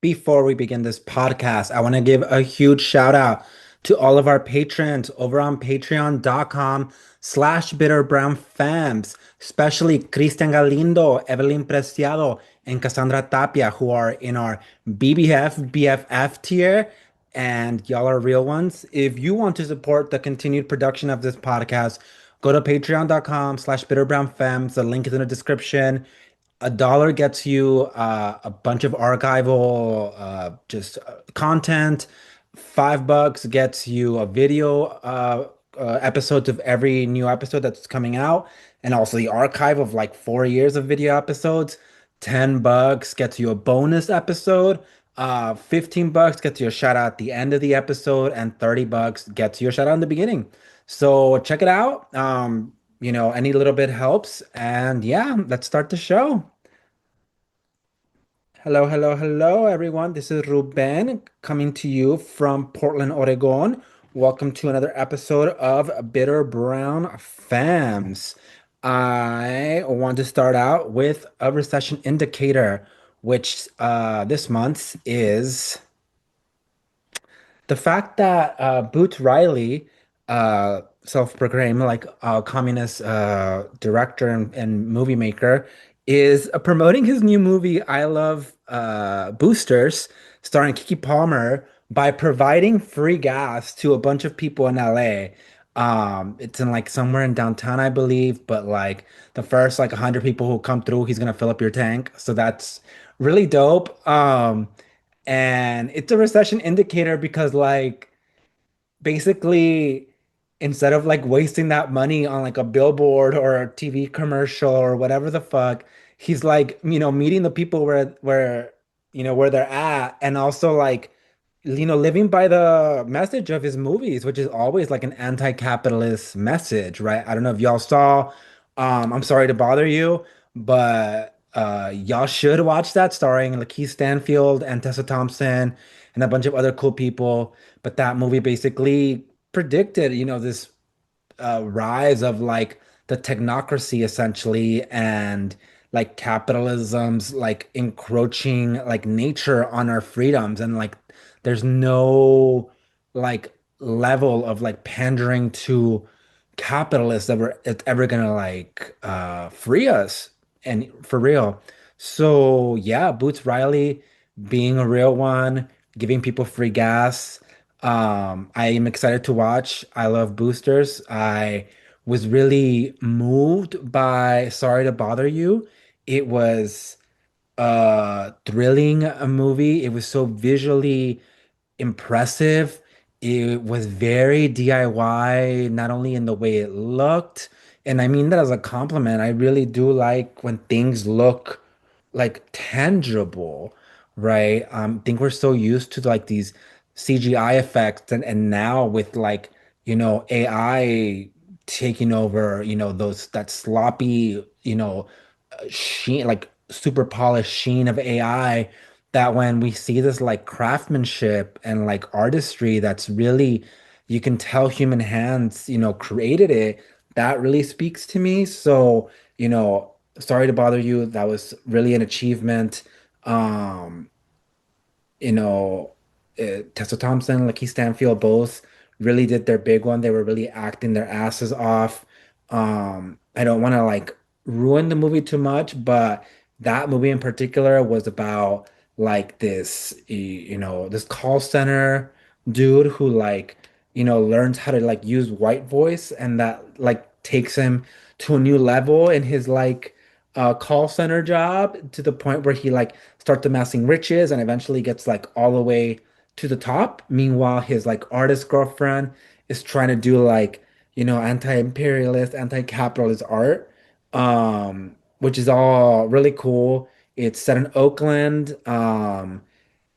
Before we begin this podcast, I want to give a huge shout out to all of our patrons over on patreon.com/bitterbrownfams, especially Cristian Galindo, Evelyn Preciado, and Cassandra Tapia, who are in our BBF tier, and y'all are real ones. If you want to support the continued production of this podcast, go to patreon.com/bitterbrownfams. The link is in the description. $1 gets you a bunch of archival just content. $5 gets you a video episodes of every new episode that's coming out, and also the archive of like 4 years of video episodes. $10 gets you a bonus episode. $15 gets you a shout out at the end of the episode, and $30 gets you a shout out in the beginning. So check it out. Any little bit helps. And yeah, let's start the show. Hello, everyone. This is Ruben coming to you from Portland, Oregon. Welcome to another episode of Bitter Brown Fams. I want to start out with a recession indicator, which this month is the fact that Boots Riley, self-proclaimed like communist director and movie maker, is promoting his new movie I Love Boosters, starring Kiki Palmer, by providing free gas to a bunch of people in LA. It's in like somewhere in downtown, I believe, but like the first like 100 people who come through, he's gonna fill up your tank. So that's really dope. And it's a recession indicator because like basically instead of like wasting that money on like a billboard or a TV commercial or whatever the fuck, he's like, meeting the people where they're at, and also like living by the message of his movies, which is always like an anti-capitalist message, right? I don't know if y'all saw I'm Sorry to Bother You, but y'all should watch that, starring Lakeith Stanfield and Tessa Thompson and a bunch of other cool people. But that movie basically predicted, this rise of like the technocracy essentially, and like capitalism's like encroaching like nature on our freedoms, and like there's no like level of like pandering to capitalists that were it's ever gonna like free us, and for real. So yeah, Boots Riley being a real one, giving people free gas. I am excited to watch I Love Boosters. I was really moved by Sorry to Bother You. It was a thrilling movie. It was so visually impressive. It was very DIY, not only in the way it looked, and I mean that as a compliment. I really do like when things look like tangible, right? I think we're so used to like these CGI effects, and now with like, AI taking over, those that sloppy, sheen, like super polished sheen of AI, that when we see this like craftsmanship and like artistry that's really, you can tell human hands, created it, that really speaks to me. So, Sorry to Bother You, that was really an achievement. Um, you know, Tessa Thompson, Lakeith Stanfield, both really did their big one. They were really acting their asses off. I don't want to like ruin the movie too much, but that movie in particular was about like this call center dude who like, learns how to like use white voice, and that like takes him to a new level in his like call center job, to the point where he like starts amassing riches and eventually gets like all the way to the top. Meanwhile, his like artist girlfriend is trying to do like, anti-imperialist, anti-capitalist art, which is all really cool. It's set in Oakland.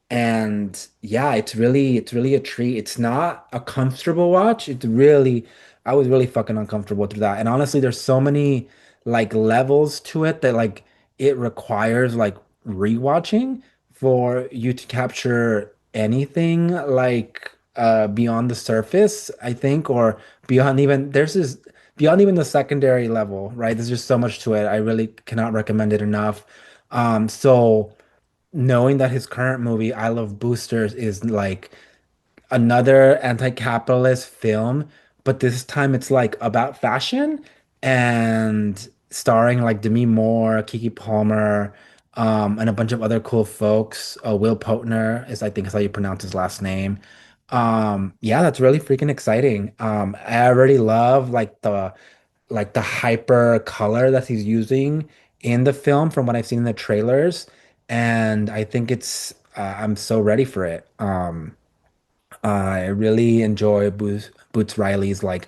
And yeah, it's really a treat. It's not a comfortable watch. I was really fucking uncomfortable through that. And honestly, there's so many like levels to it that like it requires like rewatching for you to capture anything like beyond the surface, I think, or beyond even the secondary level, right? There's just so much to it. I really cannot recommend it enough. So knowing that his current movie, I Love Boosters, is like another anti-capitalist film, but this time it's like about fashion and starring like Demi Moore, Keke Palmer, and a bunch of other cool folks. Will Poultner is, I think, is how you pronounce his last name. Yeah, that's really freaking exciting. I already love like the hyper color that he's using in the film from what I've seen in the trailers, and I think it's I'm so ready for it. I really enjoy Boots Riley's like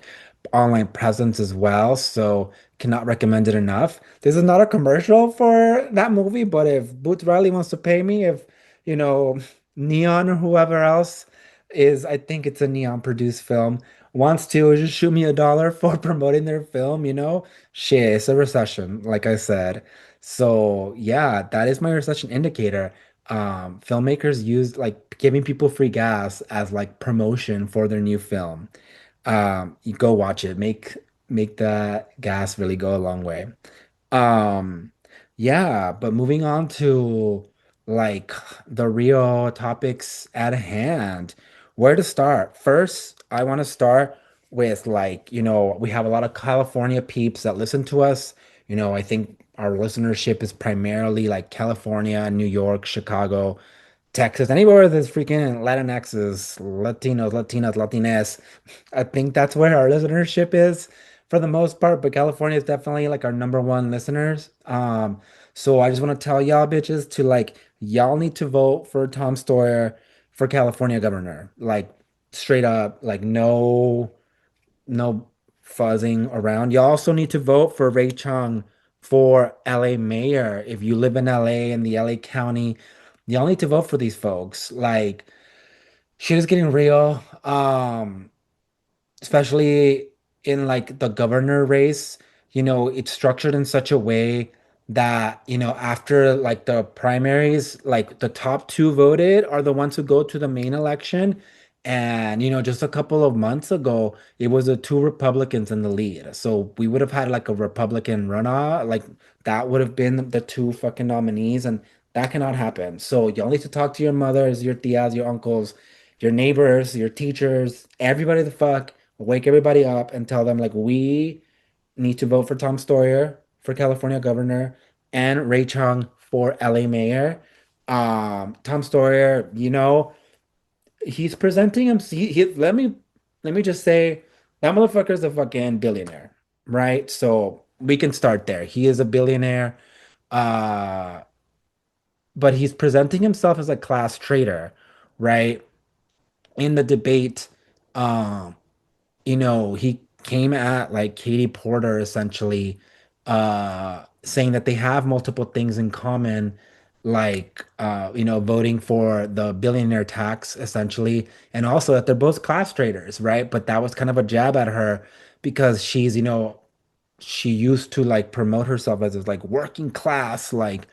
online presence as well, so cannot recommend it enough. This is not a commercial for that movie, but if Boots Riley wants to pay me, if you know Neon or whoever else is, I think it's a Neon produced film, wants to just shoot me $1 for promoting their film, shit, it's a recession, like I said. So yeah, that is my recession indicator. Filmmakers use like giving people free gas as like promotion for their new film. You go watch it. Make that gas really go a long way. Um, yeah, but moving on to like the real topics at hand. Where to start? First, I want to start with like, we have a lot of California peeps that listen to us. I think our listenership is primarily like California, New York, Chicago, Texas, anywhere there's freaking Latinxes, Latinos, Latinas, Latines. I think that's where our listenership is for the most part, but California is definitely like our number one listeners. So I just want to tell y'all bitches to like y'all need to vote for Tom Steyer for California governor. Like straight up, like no fuzzing around. You also need to vote for Rae Chung for LA mayor. If you live in LA and the LA County, y'all need to vote for these folks. Like shit is getting real. Especially in like the governor race, it's structured in such a way that, after like the primaries, like the top two voted are the ones who go to the main election. And, just a couple of months ago, it was the two Republicans in the lead. So we would have had like a Republican runoff, like that would have been the two fucking nominees, and that cannot happen. So y'all need to talk to your mothers, your tias, your uncles, your neighbors, your teachers, everybody the fuck, wake everybody up and tell them like we need to vote for Tom Steyer for California governor and Rae Chung for LA mayor. Tom Steyer, he's presenting him. Let me just say that motherfucker's a fucking billionaire, right? So we can start there. He is a billionaire, uh, but he's presenting himself as a class traitor, right? In the debate, um, he came at like Katie Porter essentially, saying that they have multiple things in common, like voting for the billionaire tax essentially, and also that they're both class traders, right? But that was kind of a jab at her because she used to like promote herself as this like working class, like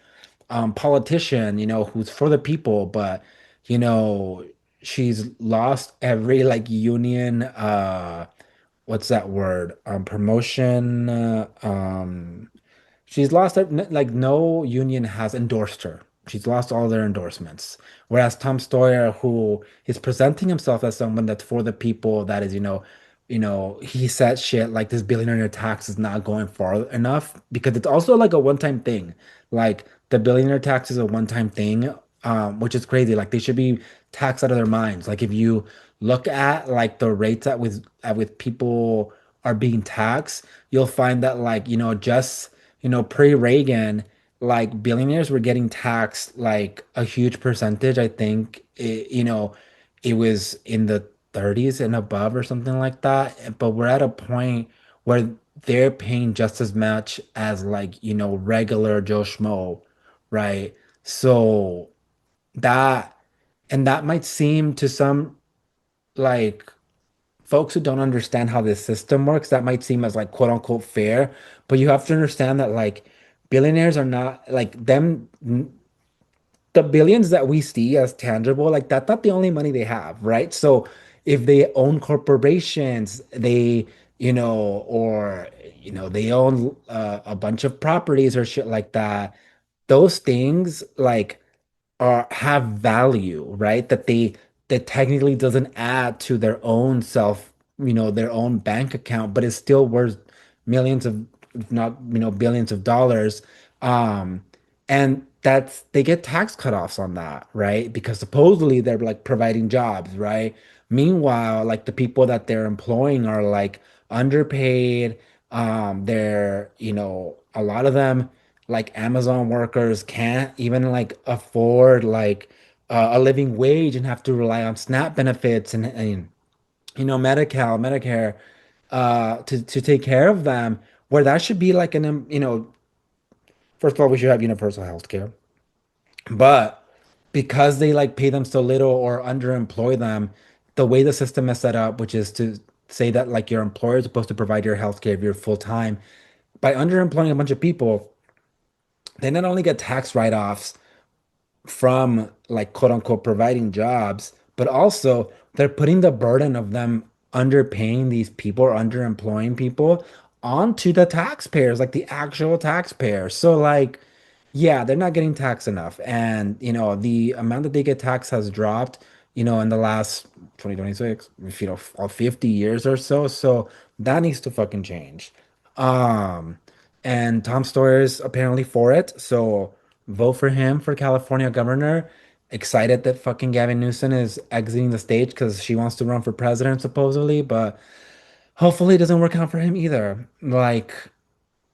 politician, who's for the people, but you know, she's lost every like union what's that word? Promotion. She's lost like no union has endorsed her. She's lost all their endorsements. Whereas Tom Steyer, who is presenting himself as someone that's for the people, that is, he said shit like this billionaire tax is not going far enough because it's also like a one-time thing. Like the billionaire tax is a one-time thing, which is crazy. Like they should be taxed out of their minds. Like if you look at like the rates at with people are being taxed, you'll find that like, just pre-Reagan, like billionaires were getting taxed like a huge percentage. I think it was in the 30s and above or something like that. But we're at a point where they're paying just as much as like, regular Joe Schmo, right? So that and that might seem to some like folks who don't understand how this system works, that might seem as like quote unquote fair, but you have to understand that like billionaires are not like them, the billions that we see as tangible, like that's not the only money they have, right? So if they own corporations, or they own a bunch of properties or shit like that, those things like have value, right? That technically doesn't add to their own self, their own bank account, but it's still worth millions of, if not, billions of dollars. Um, and that's they get tax cutoffs on that, right? Because supposedly they're like providing jobs, right? Meanwhile, like the people that they're employing are like underpaid. They're, a lot of them like Amazon workers can't even like afford like a living wage and have to rely on SNAP benefits and Medi-Cal, Medicare to take care of them. Where that should be like first of all, we should have universal health care. But because they like pay them so little or underemploy them, the way the system is set up, which is to say that like your employer is supposed to provide your health care if you're full time, by underemploying a bunch of people, they not only get tax write-offs from like quote unquote providing jobs, but also they're putting the burden of them underpaying these people or underemploying people onto the taxpayers, like the actual taxpayers. So like, yeah, they're not getting taxed enough. And the amount that they get taxed has dropped, in the last 2026, if all 50 years or so. So that needs to fucking change. Um, and Tom Sawyer's apparently for it. So vote for him for California governor. Excited that fucking Gavin Newsom is exiting the stage because she wants to run for president supposedly, but hopefully it doesn't work out for him either. Like,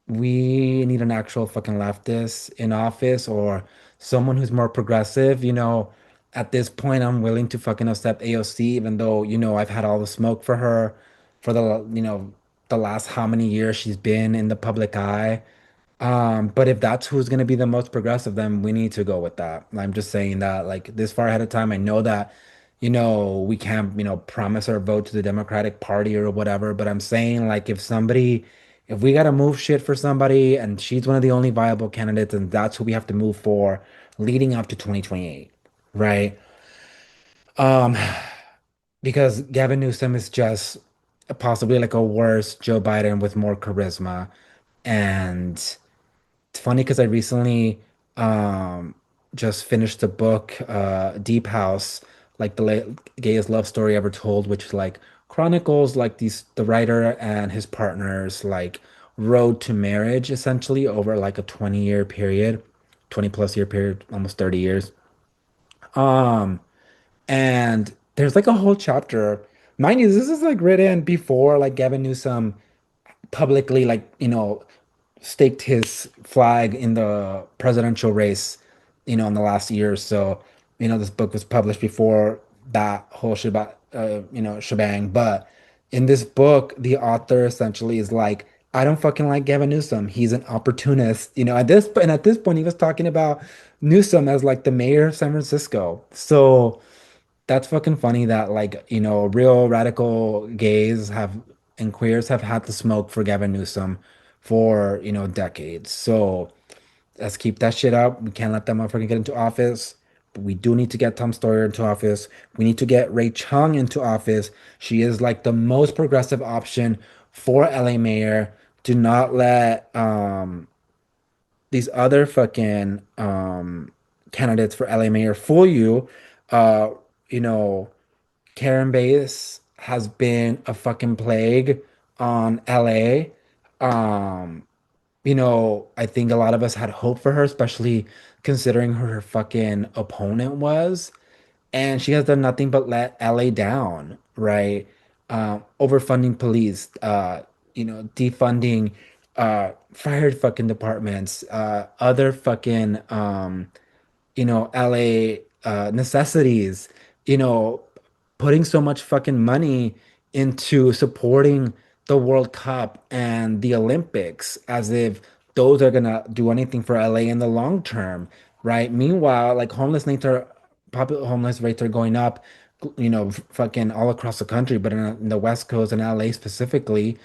we need an actual fucking leftist in office or someone who's more progressive. At this point, I'm willing to fucking accept AOC, even though, I've had all the smoke for her for the last how many years she's been in the public eye. But if that's who's going to be the most progressive, then we need to go with that. I'm just saying that, like, this far ahead of time. I know that, we can't, promise our vote to the Democratic Party or whatever, but I'm saying, like, if we got to move shit for somebody and she's one of the only viable candidates, and that's who we have to move for leading up to 2028, right? Um, because Gavin Newsom is just possibly like a worse Joe Biden with more charisma. And it's funny because I recently um just finished the book Deep House, like the gayest love story ever told, which like chronicles like the writer and his partner's like road to marriage essentially over like a 20-year period, 20 plus year period, almost 30 years. Um and there's like a whole chapter. Mind you, this is like written before like Gavin Newsom publicly like staked his flag in the presidential race, in the last year or so. This book was published before that whole shebang. But in this book, the author essentially is like, I don't fucking like Gavin Newsom. He's an opportunist. At this point, he was talking about Newsom as like the mayor of San Francisco. So that's fucking funny that like, real radical gays have and queers have had to smoke for Gavin Newsom for, decades. So let's keep that shit up. We can't let that motherfucker get into office. But we do need to get Tom Steyer into office. We need to get Rae Chung into office. She is like the most progressive option for LA mayor. Do not let these other fucking candidates for LA mayor fool you. Uh, you know, Karen Bass has been a fucking plague on LA. Um, I think a lot of us had hope for her, especially considering who her fucking opponent was. And she has done nothing but let LA down, right? Overfunding police, defunding fire fucking departments, other fucking LA necessities, you know, putting so much fucking money into supporting the World Cup and the Olympics as if those are gonna do anything for LA in the long term, right? Meanwhile, like homeless rates are going up, fucking all across the country, but in the West Coast and LA specifically.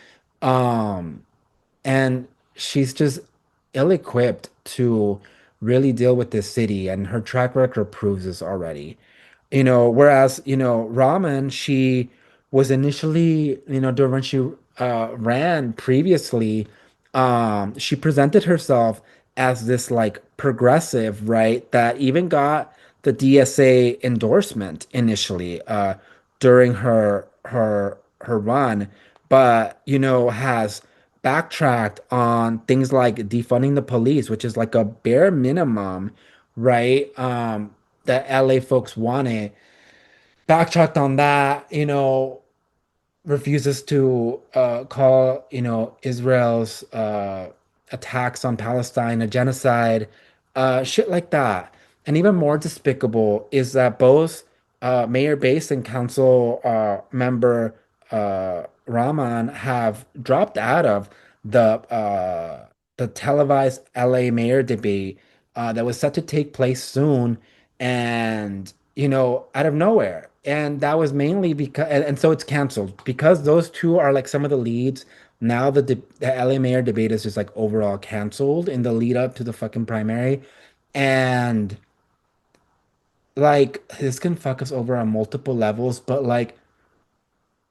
Um, and she's just ill-equipped to really deal with this city, and her track record proves this already. Whereas, Raman, she was initially, during when she ran previously, she presented herself as this like progressive, right? That even got the DSA endorsement initially during her run, but has backtracked on things like defunding the police, which is like a bare minimum, right? That LA folks wanted. Backtracked on that, refuses to call, Israel's attacks on Palestine a genocide, shit like that. And even more despicable is that both Mayor Base and council member Rahman have dropped out of the televised LA mayor debate that was set to take place soon, and out of nowhere. And that was mainly because, and so it's canceled because those two are like some of the leads. Now the LA mayor debate is just like overall canceled in the lead up to the fucking primary. And like this can fuck us over on multiple levels, but like,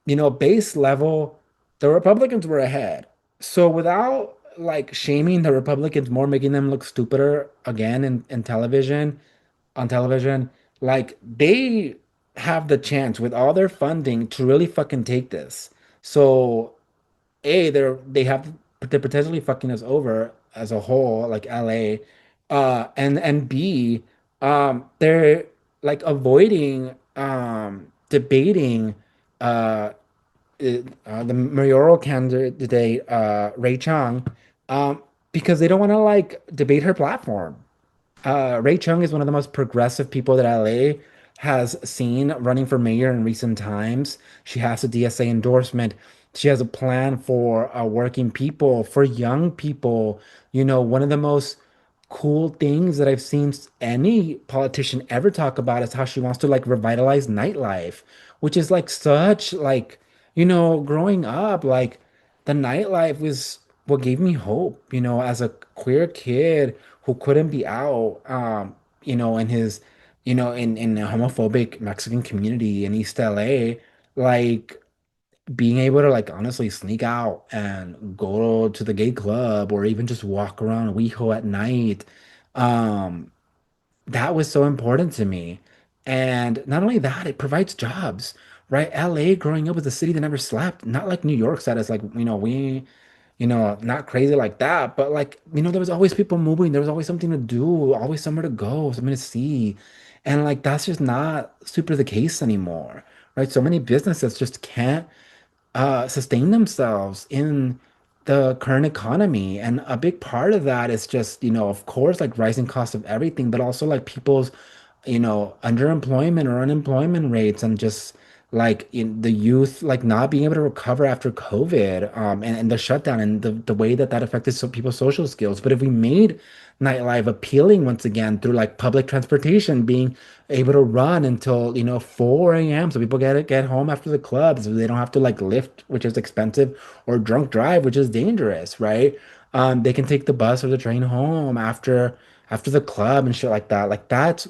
base level, the Republicans were ahead. So without like shaming the Republicans more, making them look stupider again in television, on television, like they have the chance with all their funding to really fucking take this. So A, they're potentially fucking us over as a whole, like LA. And B, they're like avoiding debating uh the mayoral candidate Rae Chung because they don't want to like debate her platform. Rae Chung is one of the most progressive people that LA has seen running for mayor in recent times. She has a DSA endorsement. She has a plan for working people, for young people. One of the most cool things that I've seen any politician ever talk about is how she wants to like revitalize nightlife, which is like such like, growing up, like the nightlife was what gave me hope, as a queer kid who couldn't be out, in his, in a homophobic Mexican community in East LA, like being able to like honestly sneak out and go to the gay club or even just walk around WeHo at night. Um, that was so important to me. And not only that, it provides jobs, right? LA growing up was a city that never slept, not like New York that is like, not crazy like that, but like, there was always people moving, there was always something to do, always somewhere to go, something to see. And like that's just not super the case anymore, right? So many businesses just can't sustain themselves in the current economy. And a big part of that is just, of course, like rising cost of everything, but also like people's, underemployment or unemployment rates and just like in the youth like not being able to recover after COVID and the shutdown and the way that that affected people's social skills. But if we made nightlife appealing once again through like public transportation being able to run until 4 a.m. so people get home after the clubs so they don't have to like lift, which is expensive, or drunk drive, which is dangerous, right? They can take the bus or the train home after the club and shit like that. Like that's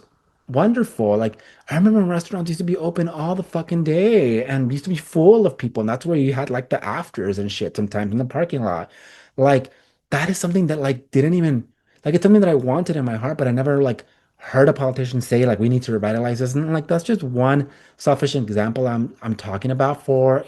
wonderful. Like I remember restaurants used to be open all the fucking day and used to be full of people, and that's where you had like the afters and shit sometimes in the parking lot. Like that is something that like didn't even like it's something that I wanted in my heart, but I never like heard a politician say like we need to revitalize this. And like that's just one selfish example I'm talking about for,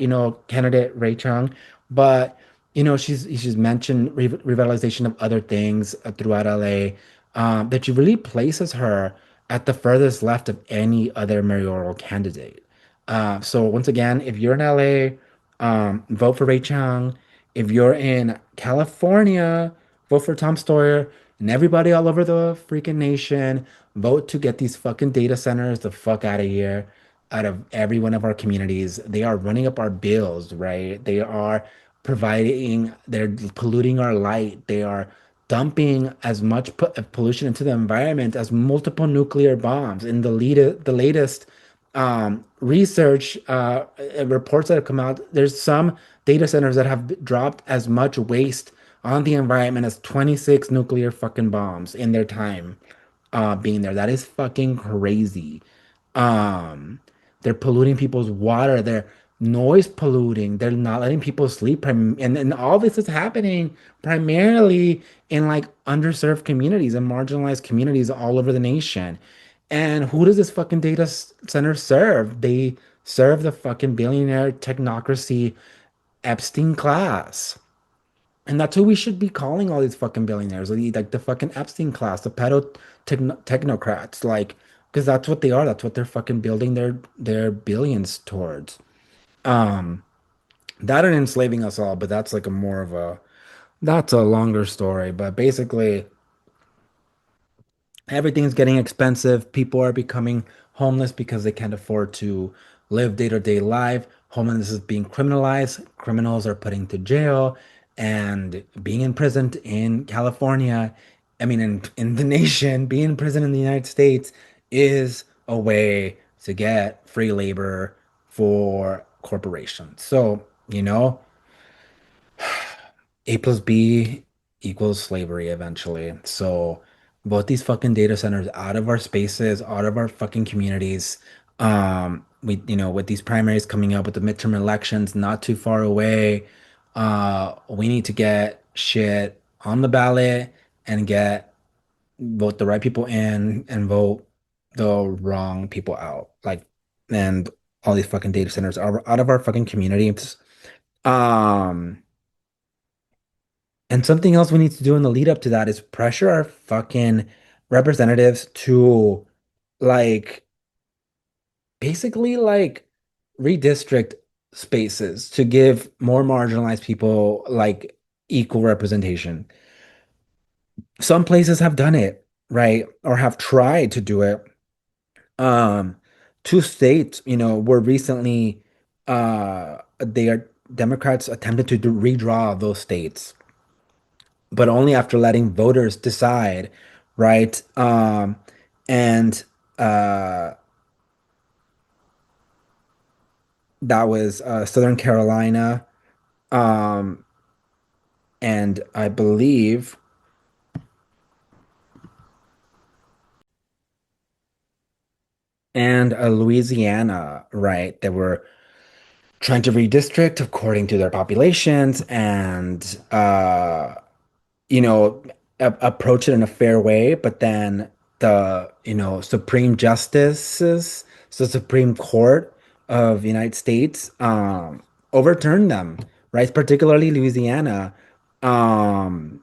candidate Rae Chung. But she's mentioned revitalization of other things throughout LA that she really places her at the furthest left of any other mayoral candidate. So once again, if you're in LA, vote for Rae Chung. If you're in California, vote for Tom Steyer. And everybody all over the freaking nation, vote to get these fucking data centers the fuck out of here, out of every one of our communities. They are running up our bills, right? They are they're polluting our light. They are dumping as much pollution into the environment as multiple nuclear bombs. In the latest research reports that have come out, there's some data centers that have dropped as much waste on the environment as 26 nuclear fucking bombs in their time being there. That is fucking crazy. Um, they're polluting people's water. They're noise polluting. They're not letting people sleep. And all this is happening primarily in like underserved communities and marginalized communities all over the nation. And who does this fucking center serve? They serve the fucking billionaire technocracy Epstein class. And that's who we should be calling all these fucking billionaires, like the fucking Epstein class, the technocrats, like, because that's what they are. That's what they're fucking building their billions towards. Um, that and enslaving us all, but that's like a more of a that's a longer story. But basically, everything's getting expensive. People are becoming homeless because they can't afford to live day-to-day life. Homelessness is being criminalized. Criminals are put into jail and being imprisoned in California. I mean, in the nation, being in prison in the United States is a way to get free labor for corporations. So, A plus B equals slavery eventually. So vote these fucking data centers out of our spaces, out of our fucking communities. With these primaries coming up with the midterm elections not too far away, we need to get shit on the ballot and get vote the right people in and vote the wrong people out. Like, and all these fucking data centers are out of our fucking communities. Um, and something else we need to do in the lead up to that is pressure our fucking representatives to like basically like redistrict spaces to give more marginalized people like equal representation. Some places have done it, right? Or have tried to do it. Um, Two states, were recently they are Democrats attempted to redraw those states but only after letting voters decide, right? And uh, that was Southern Carolina, um, and I believe, and Louisiana, right? They were trying to redistrict according to their populations and you know, approach it in a fair way, but then Supreme Justices, so Supreme Court of the United States, overturned them, right? Particularly Louisiana, um,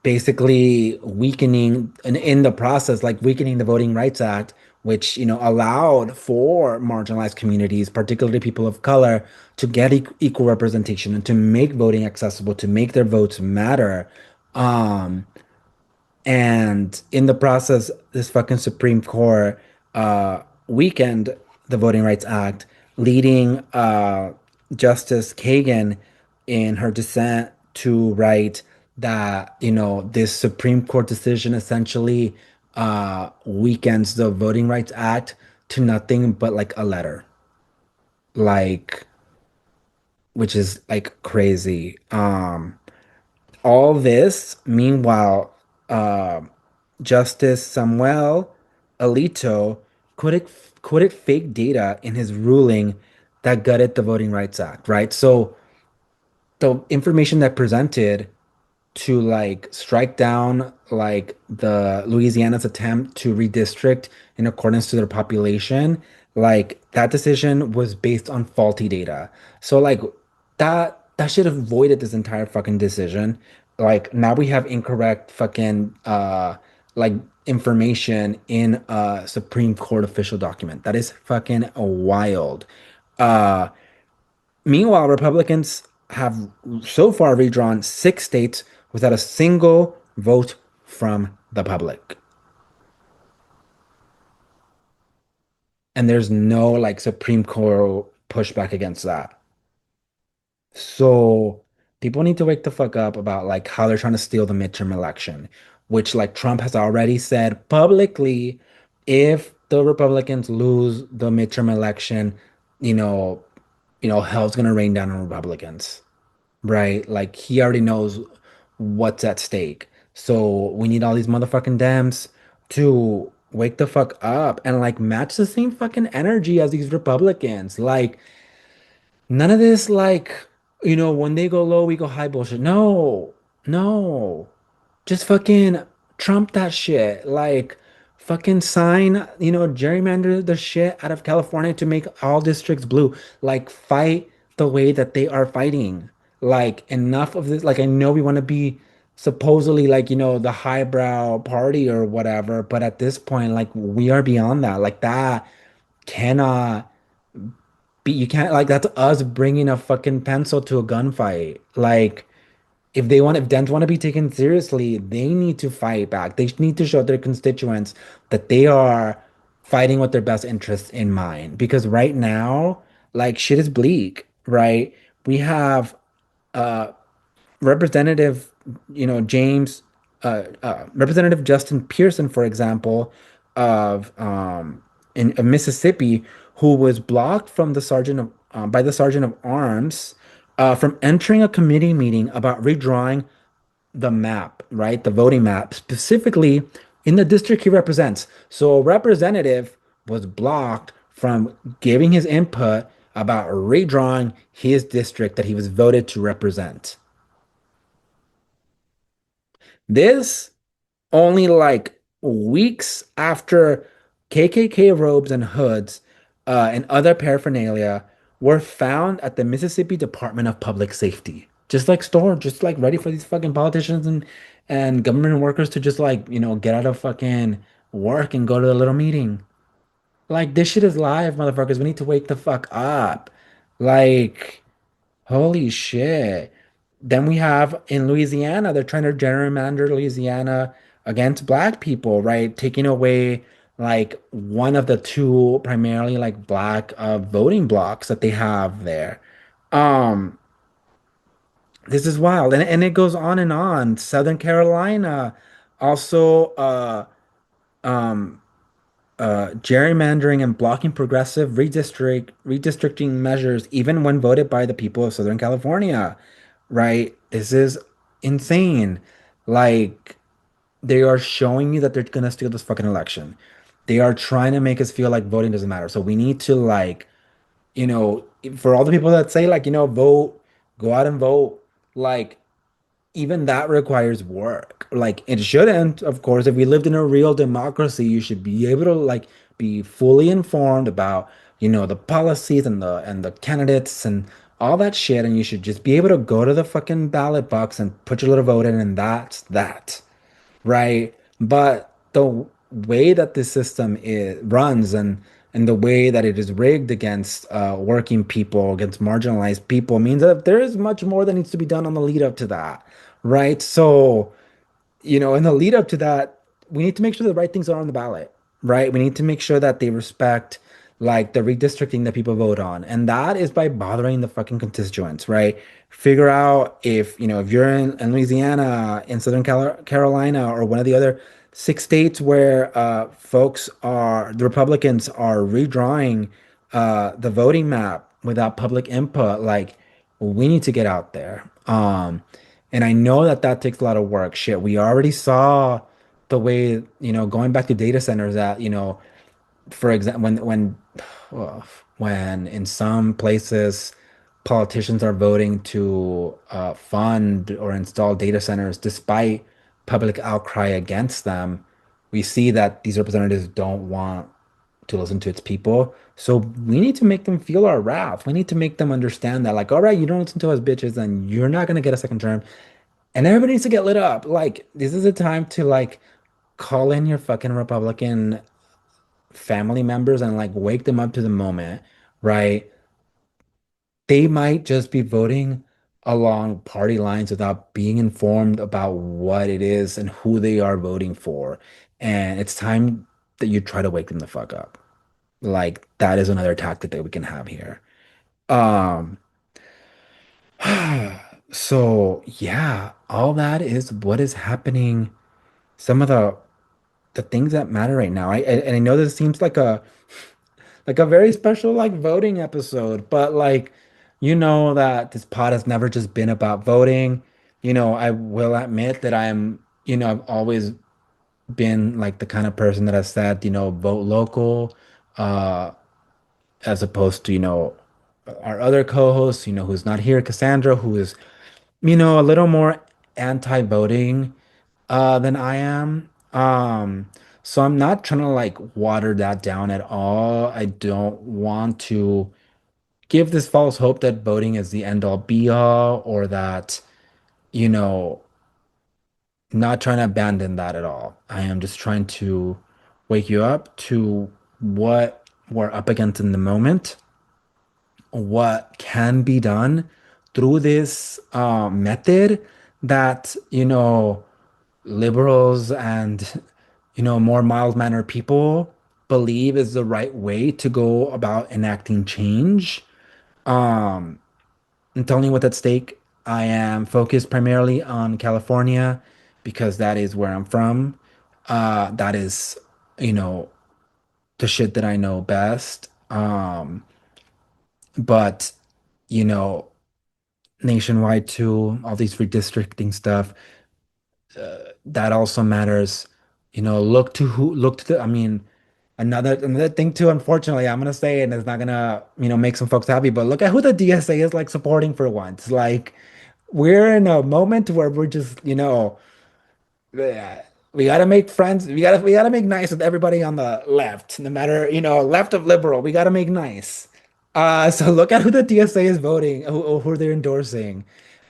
basically weakening, and in the process, like weakening the Voting Rights Act, which, allowed for marginalized communities, particularly people of color, to get equal representation and to make voting accessible, to make their votes matter. Um, and in the process, this fucking Supreme Court weakened the Voting Rights Act, leading Justice Kagan in her dissent to write that, this Supreme Court decision essentially weakens the Voting Rights Act to nothing but like a letter, like, which is like crazy. All this, meanwhile, uh, Justice Samuel Alito couldn't couldn't fake data in his ruling that gutted the Voting Rights Act, right? So the information that presented to like strike down like the Louisiana's attempt to redistrict in accordance to their population, like that decision was based on faulty data. So like that should have voided this entire fucking decision. Like now we have incorrect fucking like information in a Supreme Court official document. That is fucking wild. Uh Meanwhile, Republicans have so far redrawn 6 states without a single vote from the public. And there's no like Supreme Court pushback against that. So people need to wake the fuck up about like how they're trying to steal the midterm election, which like Trump has already said publicly, if the Republicans lose the midterm election, you know, hell's gonna rain down on Republicans. Right? Like he already knows what's at stake. So we need all these motherfucking Dems to wake the fuck up and like match the same fucking energy as these Republicans. Like none of this like, when they go low, we go high bullshit. No, no. Just fucking Trump that shit. Like fucking sign, gerrymander the shit out of California to make all districts blue. Like, fight the way that they are fighting. Like, enough of this. Like, I know we want to be supposedly like, the highbrow party or whatever, but at this point, like, we are beyond that. Like, that cannot be, you can't, like, that's us bringing a fucking pencil to a gunfight. Like, if Dents want to be taken seriously, they need to fight back. They need to show their constituents that they are fighting with their best interests in mind. Because right now, like, shit is bleak, right? We have uh Representative, Representative Justin Pearson, for example, of Mississippi, who was blocked from the sergeant of by the sergeant of arms from entering a committee meeting about redrawing the map, right? The voting map, specifically in the district he represents. So a representative was blocked from giving his input about redrawing his district that he was voted to represent. This only like weeks after KKK robes and hoods and other paraphernalia were found at the Mississippi Department of Public Safety. Just like ready for these fucking politicians and government workers to just like, get out of fucking work and go to the little meeting. Like, this shit is live, motherfuckers. We need to wake the fuck up. Like, holy shit. Then we have in Louisiana, they're trying to gerrymander Louisiana against black people, right? Taking away like one of the two primarily like black voting blocks that they have there. Um, this is wild. And it goes on and on. Southern Carolina also um gerrymandering and blocking progressive redistricting measures, even when voted by the people of Southern California, right? This is insane. Like, they are showing you that they're gonna steal this fucking election. They are trying to make us feel like voting doesn't matter. So we need to like, you know, for all the people that say like, vote, go out and vote, like even that requires work. Like, it shouldn't, of course. If we lived in a real democracy, you should be able to like be fully informed about, the policies and the candidates and all that shit. And you should just be able to go to the fucking ballot box and put your little vote in, and that's that, right? But the way that the system runs and the way that it is rigged against working people, against marginalized people, means that there is much more that needs to be done on the lead up to that, right? So, in the lead up to that, we need to make sure the right things are on the ballot, right? We need to make sure that they respect like the redistricting that people vote on. And that is by bothering the fucking constituents, right? Figure out if, if you're in Louisiana, in Southern Carolina, or one of the other six states where the Republicans are redrawing the voting map without public input, like, we need to get out there. And I know that that takes a lot of work. Shit, we already saw the way, going back to data centers that, for example, when in some places politicians are voting to fund or install data centers despite public outcry against them, we see that these representatives don't want to listen to its people. So we need to make them feel our wrath. We need to make them understand that, like, all right, you don't listen to us bitches, then you're not gonna get a second term. And everybody needs to get lit up. Like, this is a time to like call in your fucking Republican family members and like wake them up to the moment, right? They might just be voting along party lines without being informed about what it is and who they are voting for. And it's time that you try to wake them the fuck up. Like, that is another tactic that we can have here. Um, so yeah, all that is what is happening. Some of the things that matter right now. And I know this seems like a very special like voting episode, but like, that this pod has never just been about voting. I will admit that I've always been like the kind of person that has said, vote local, uh, as opposed to, our other co-host, who's not here, Cassandra, who is, a little more anti-voting than I am. So I'm not trying to like water that down at all. I don't want to give this false hope that voting is the end all be all or that, you know, not trying to abandon that at all. I am just trying to wake you up to what we're up against in the moment, what can be done through this method that, liberals and, more mild-mannered people believe is the right way to go about enacting change. Um, I'm telling you what's at stake. I am focused primarily on California because that is where I'm from. That is, you know, the shit that I know best. But, you know, nationwide too, all these redistricting stuff, that also matters. Look to I mean, another thing too, unfortunately, I'm gonna say, and it's not gonna, make some folks happy, but look at who the DSA is like supporting for once. Like, we're in a moment where we're just, yeah, we gotta make friends. We gotta make nice with everybody on the left, no matter, left of liberal. We gotta make nice. So look at who the DSA is voting, who they're endorsing.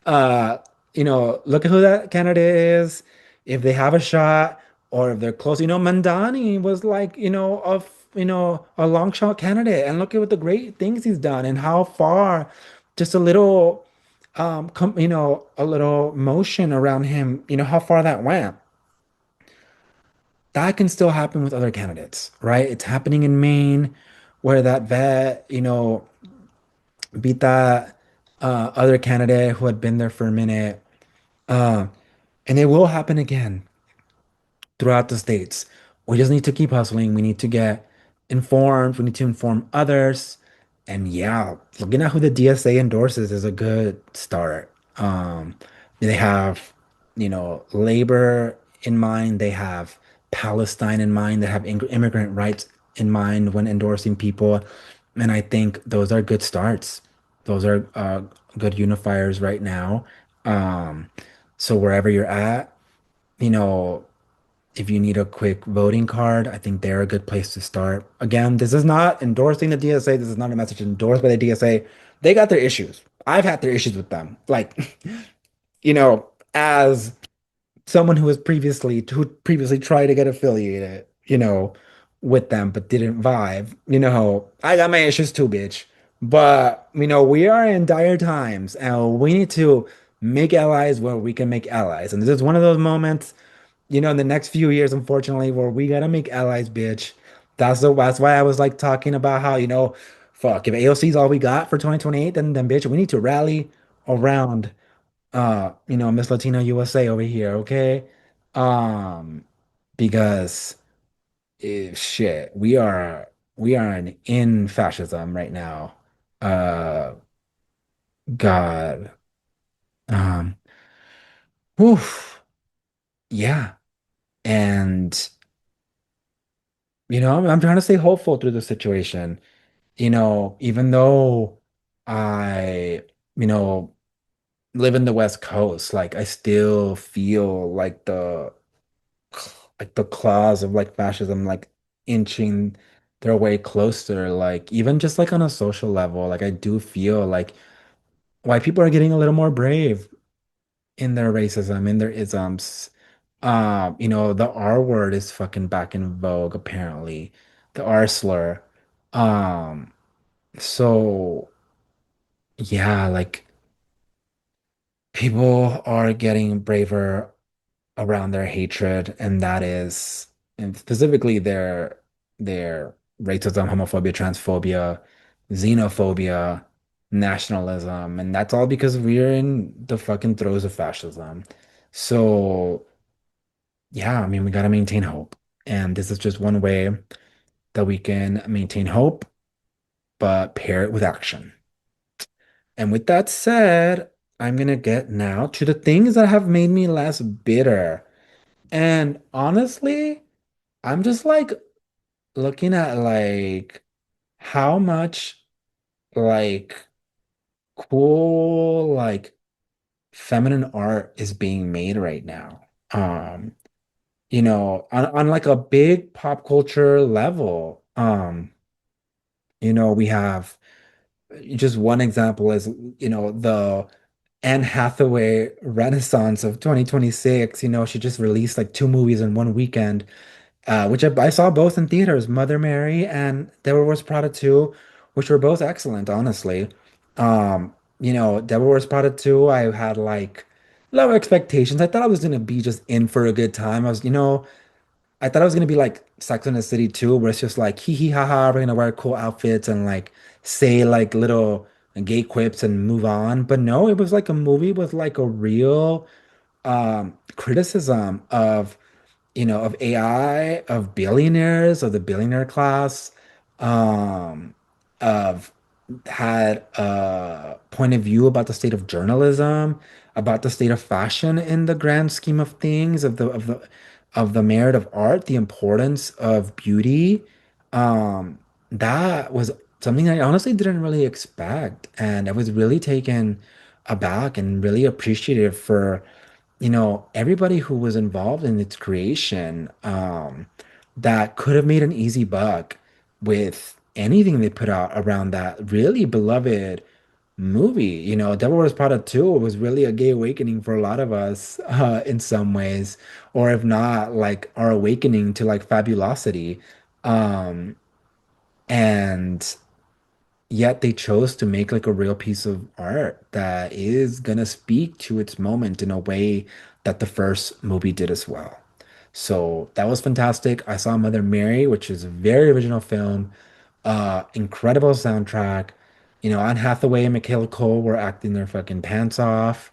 Uh, look at who that candidate is, if they have a shot, or if they're close. Mandani was like, a long shot candidate, and look at what the great things he's done and how far, just a little a little motion around him, how far that went. That can still happen with other candidates, right? It's happening in Maine, where that vet, beat that other candidate who had been there for a minute. Uh, and it will happen again throughout the states. We just need to keep hustling. We need to get informed. We need to inform others. And yeah, looking at who the DSA endorses is a good start. They have, labor in mind. They have Palestine in mind. They have immigrant rights in mind when endorsing people. And I think those are good starts. Those are good unifiers right now. Um, so wherever you're at, you know, if you need a quick voting card, I think they're a good place to start. Again, this is not endorsing the DSA. This is not a message endorsed by the DSA. They got their issues. I've had their issues with them. Like, as someone who previously tried to get affiliated, with them but didn't vibe, I got my issues too, bitch. But, we are in dire times and we need to make allies where we can make allies. And this is one of those moments, in the next few years, unfortunately, where we gotta make allies, bitch. That's why I was like talking about how, fuck, if AOC is all we got for 2028, then bitch, we need to rally around Miss Latina USA over here, okay? Um, because shit, we are in fascism right now. Uh, God. Um, whew, yeah. And I'm trying to stay hopeful through the situation. Even though I, you know, live in the West Coast, like I still feel like the claws of like fascism like inching their way closer, like even just like on a social level. Like I do feel like white people are getting a little more brave in their racism, in their isms. The R word is fucking back in vogue, apparently. The R slur. Um, so yeah, like people are getting braver around their hatred, and that is, and specifically their racism, homophobia, transphobia, xenophobia, nationalism, and that's all because we're in the fucking throes of fascism. So yeah, I mean, we gotta maintain hope, and this is just one way that we can maintain hope, but pair it with action. And with that said, I'm gonna get now to the things that have made me less bitter. And honestly, I'm just like looking at like how much like cool like feminine art is being made right now. on like a big pop culture level. We have just one example is, the Anne Hathaway Renaissance of 2026. She just released like two movies in one weekend, which I saw both in theaters, Mother Mary and Devil Wears Prada 2, which were both excellent, honestly. Devil Wears Prada 2, I had like low expectations. I thought I was gonna be just in for a good time. I thought it was gonna be like Sex and the City 2, where it's just like hee hee ha ha, we're gonna wear cool outfits and like say like little gay quips and move on. But no, it was like a movie with like a real criticism of AI, of billionaires, of the billionaire class, um, of had a point of view about the state of journalism, about the state of fashion in the grand scheme of things, of the merit of art, the importance of beauty. Um, that was something I honestly didn't really expect, and I was really taken aback and really appreciative for everybody who was involved in its creation, that could have made an easy buck with anything they put out around that really beloved movie. Devil Wears Prada 2 was really a gay awakening for a lot of us, in some ways, or if not, like our awakening to like fabulosity. Um, and Yet they chose to make like a real piece of art that is gonna speak to its moment in a way that the first movie did as well. So that was fantastic. I saw Mother Mary, which is a very original film, incredible soundtrack. Anne Hathaway and Michaela Cole were acting their fucking pants off.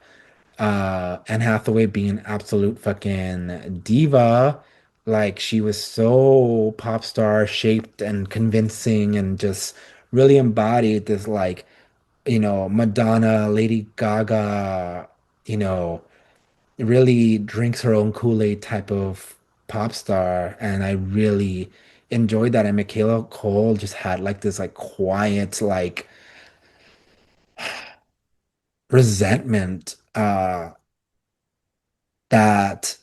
Anne Hathaway being an absolute fucking diva. Like she was so pop star shaped and convincing and just really embodied this like, Madonna, Lady Gaga, you know, really drinks her own Kool-Aid type of pop star. And I really enjoyed that. And Michaela Cole just had like this like quiet, like resentment, that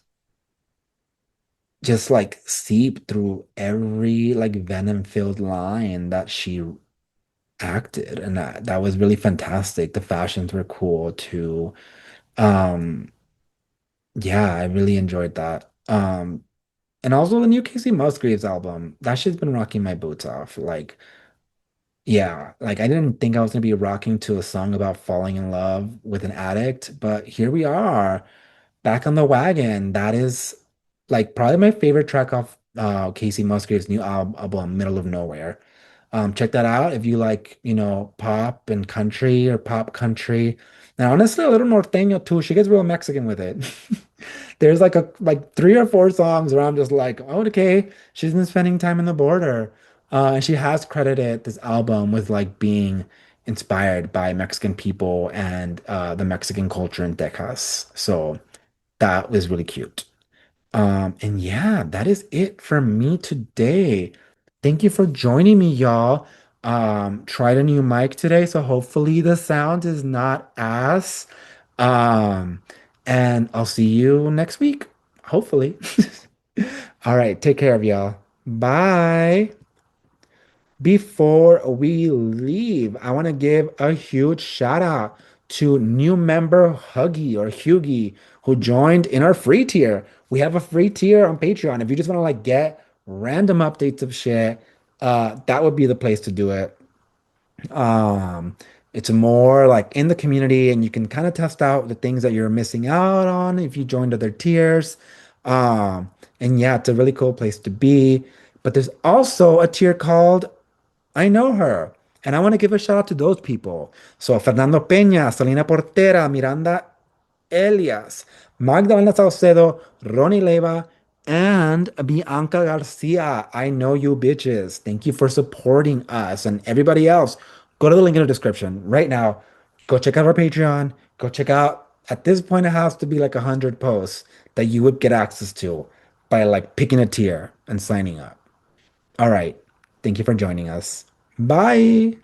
just like seep through every like venom-filled line that she acted, and that was really fantastic. The fashions were cool too. Um, yeah, I really enjoyed that. And also the new Casey Musgraves album, that shit's been rocking my boots off. Like, yeah, like I didn't think I was gonna be rocking to a song about falling in love with an addict, but here we are. Back on the wagon. That is like probably my favorite track off Casey Musgrave's new album, Middle of Nowhere. Check that out if you like, pop and country or pop country. And honestly, a little norteño too. She gets real Mexican with it. There's like three or four songs where I'm just like, oh, okay, she's been spending time in the border. And she has credited this album with like being inspired by Mexican people and the Mexican culture in Texas. So that was really cute. And yeah, that is it for me today. Thank you for joining me, y'all. Tried a new mic today, so hopefully the sound is not ass. Um, and I'll see you next week. Hopefully. All right, take care of y'all. Bye. Before we leave, I want to give a huge shout out to new member Huggy or Hughie who joined in our free tier. We have a free tier on Patreon. If you just want to like get random updates of shit, that would be the place to do it. Um, it's more like in the community, and you can kind of test out the things that you're missing out on if you joined other tiers. And yeah, it's a really cool place to be. But there's also a tier called I know her. And I want to give a shout out to those people. So Fernando Peña, Selena Portera, Miranda Elias, Magdalena Saucedo, Ronnie Leva, and Bianca Garcia. I know you bitches. Thank you for supporting us and everybody else. Go to the link in the description right now. Go check out our Patreon. Go check out, at this point, it has to be like 100 posts that you would get access to by like picking a tier and signing up. All right. Thank you for joining us. Bye.